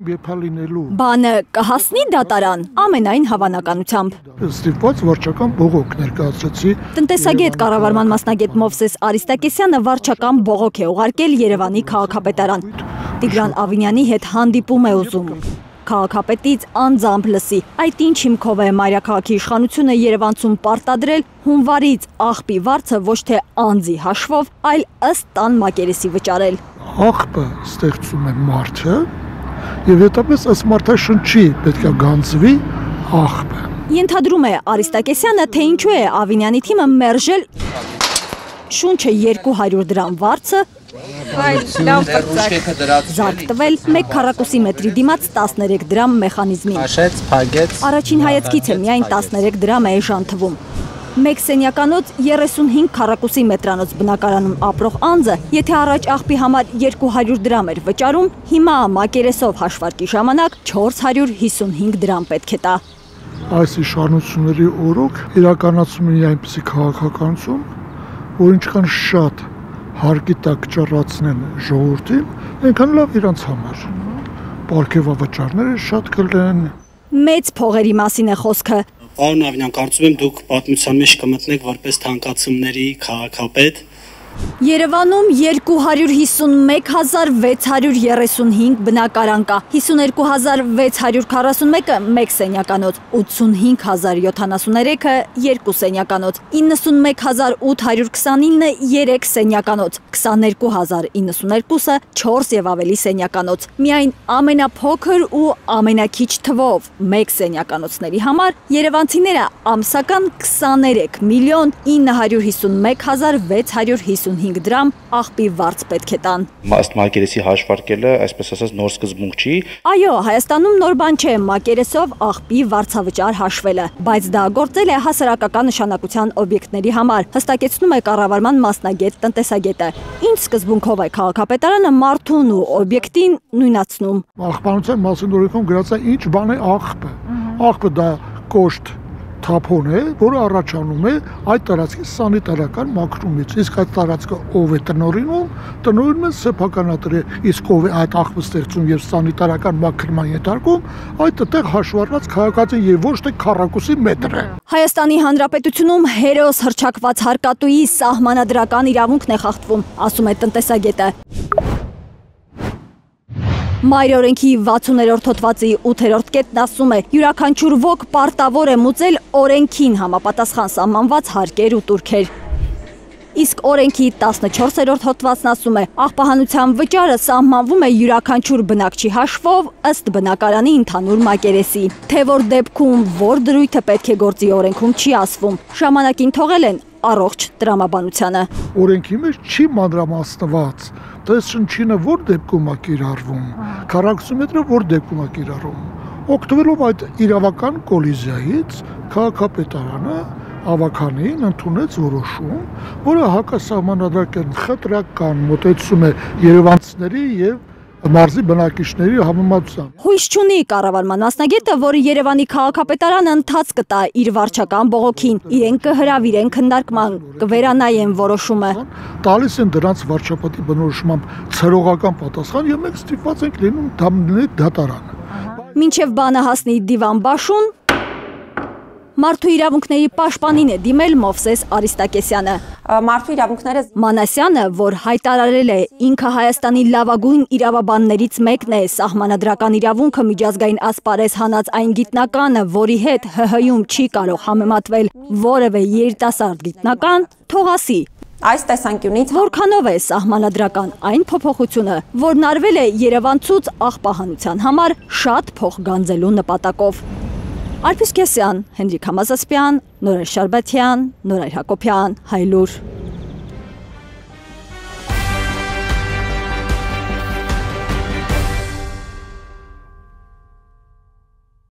Բանը կհասնի դատարան ամենայն հավանականությամբ։ Ստիպված վարչական բողոք ներկայացրեցի։ Տնտեսագետ կառավարման մասնագետ Մովսես Արիստակեսյանը վարչական բողոք է ուղարկել Երևանի քաղաքապետարան։ Տիգրան Ավինյանի հետ հանդիպում է ուզում։ Քաղաքապետից անձամբ լսի, այդ ինչ հիմքով է մայրաքաղաքի իշխանությունը Երևանցում պարտադրել հունվարից աղբի վարձը ոչ թե անձի հաշվով, այլ ըստ տան մակերեսի վճարել։ Աղբը ստեղծում է մարդը, եւ հետապես ըստ մարդաշնչի պետք է գանձվի աղբը։ Ենթադրում է Արիստակեսյանը, թե ինչու է Ավինյանի թիմը մերժել շունչը 200 դրամ վարձը, զարկ տվել 1 քառակուսի մետրի դիմաց 13 դրամ մեխանիզմին։ Առաջին հայացքից է միայն 13 դրամ է էժան թվում։ Մեկ սենյականոց 35 քառակուսի մետրանոց բնակարանում ապրող անձը, եթե առաջ աղբի համար 200 դրամ էր վճարում, հիմա մակերեսով հաշվարկի ժամանակ 455 դրամ պետք է տա։ Այս իշխանությունների օրոք իրականացում են այնպիսի քաղաքականություն, որ ինչքան շատ հարկի տակ ճառացնեն ժողովրդին, այնքան լավ իրանց համար։ Պարգևավճարները շատ կլինեն։ Մեծ փողերի մասին է խոսքը։ Պարոն Ավինյան, կարծում եմ դուք պատմության մեջ կմտնեք որպես թանկացումների քաղաքապետ։ Երևանում 251,635 բնակարան կա, 52,641-ը մեկ սենյականոց, 85,073-ը երկու սենյականոց, 91,829-ը 3 սենյականոց, 22,092-ը 4 եւ ավելի սենյականոց։ Միայն ամենափոքր ու ամենակիչ թվով մեկ սենյականոցների համար երևանցիները ամսական 23 միլիոն 951,655 դրամ աղբի վարձ պետք է տան։ Ըստ մակերեսի հաշվարկելը, այսպես ասած, նոր սկզբունք չի։ Այո, Հայաստանում նոր բան չէ մակերեսով աղբի վարձավճար հաշվելը, բայց դա գործել է հասարակական նշանակության օբյեկտների համար, հստակեցնում է կառավարման մասնագետ տնտեսագետը։ Ինչ սկզբունքով է քաղաքապետարանը մարդուն ու օբյեկտին նույնացնում։ Աղբանության մասին օրենքում գրած է ինչ բան է աղբը։ Աղբը դա կոշտ թափոն է, որը առաջանում է այդ տարածքի սանիտարական մաքրումից։ Իսկ այդ տարածքը ով է տնօրինում է սեփականատերը, իսկ ով է այդ աղբը ստեղծում եւ սանիտարական մաքրման ենթարկում, այդ այդտեղ հաշվառված քաղաքացին եւ ոչ թե քառակուսի մետրը։ Հայաստանի Հանրապետությունում հերոս հռչակված հարկատուի սահմանադրական իրավունքն է խախտվում, ասում է տնտեսագետը։ Մայրօրենքի 60-րդ հոդվածի 8-րդ կետն ասում է, յուրաքանչյուր ոք պարտավոր է մուծել օրենքին համապատասխան սահմանված հարկեր ու տուրքեր։ Իսկ օրենքի 14-րդ հոդվածն ասում է, աղբահանության վճարը սահմանվում է յուրաքանչյուր բնակչի հաշվով ըստ բնակարանի ընդհանուր մակերեսի։ Թե որ դեպքում որ դրույթը պետք է գործի օրենքում չի ասվում, ժամանակին թողել են առողջ տրամաբանությանը։ Օրենքի մեջ չի մանրամասնված, թե շնչինը որ դեպքում է կիրառվում, քառակուսի մետրը որ դեպքում է կիրառվում։ Օգտվելով այդ իրավական կոլիզիայից քաղաքապետարանը ավականին ընդունեց որոշում, որը հակասահմանադրական խտրական մոտեցում է երևանցիների եւ մարզի բնակիչների համեմատությամբ։ Հույս չունի կառավարման մասնագետը, որ Երևանի քաղաքապետարանը ընթաց կտա իր վարչական բողոքին, իրեն կհրավիրեն քննարկման, կվերանայեն որոշումը։ Տալիս են դրանց վարչապետի բնորոշմամբ ցրողական պատասխան եւ մենք ստիպված ենք լինում դատարան։ Մինչև բանը հասնի դիվանբաշուն, Մարդու իրավունքների պաշտպանին է դիմել Մովսես Արիստակեսյանը։ Մարդու իրավունքները Մանասյանը, որ հայտարարել է ինքը Հայաստանի լավագույն իրավաբաններից մեկն է, սահմանադրական իրավունքը միջազգային ասպարեզ հանած այն գիտնականը, որի հետ ՀՀ-ում չի կարող համեմատվել որևէ երիտասարդ գիտնական, թող ասի։ Այս տեսանկյունից որքանով է սահմանադրական այն փոփոխությունը, որն արվել է Երևանցուց աղբահանության համար շատ փող գանձելու նպատակով։ Արփիս Քեսյան, Հենրիկ Համազասպյան, Նորայր Շարբաթյան, Նորայր Հակոբյան, Հայլուր։